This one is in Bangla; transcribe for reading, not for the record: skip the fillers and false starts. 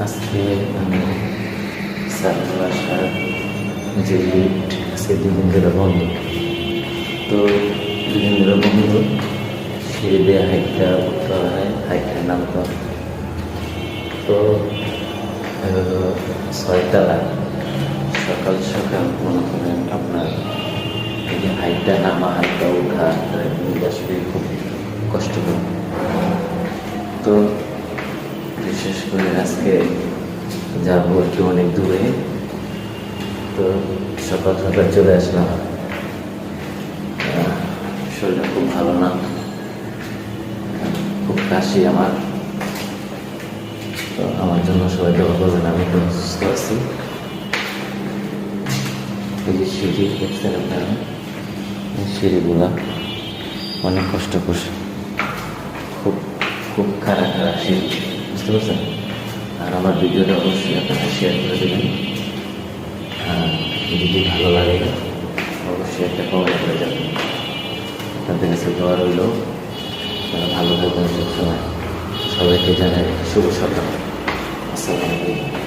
আজকে আমি স্যারের বাসার যে লিফট আজকে 2 দিন ধরে বন্ধ। তো 2 দিন ধরে বন্ধ, সিঁড়ি দিয়ে হাইটটা উঠতে হয়, হাইটটা নামতে হয়। তো 6 তলা, সকাল সকাল মনে করেন আপনার এই যে হাইটটা নামা, হাইটটা ওঠা আসলে খুব কষ্টকর। তো বিশেষ করে আজকে যাবো একটু অনেক দূরে। তো সকাল সকাল চলে আসলাম, শরীরটা খুব ভালো না, খুব কাশি আমার। তো আমার জন্য সবাই দোয়া করবেন, আমি একটু সুস্থ আছি। এই যে সিঁড়ি দেখছেন আপনারা, এই সিঁড়িগুলা অনেক কষ্ট করছে, খুব খুব খারাপ খারাপ সিঁড়ি, বুঝতে পারছেন? আর আমার ভিডিওটা অবশ্যই আপনারা শেয়ার করে দেবেন। যদি ভালো লাগে অবশ্যই একটা কমেন্ট করে যাবেন। আপনাদের কাছে দোয়া রইল, তারা ভালো থাকবেন সবসময়। সবাইকে জানাই শুভ সকাল। আসসালামু আলাইকুম।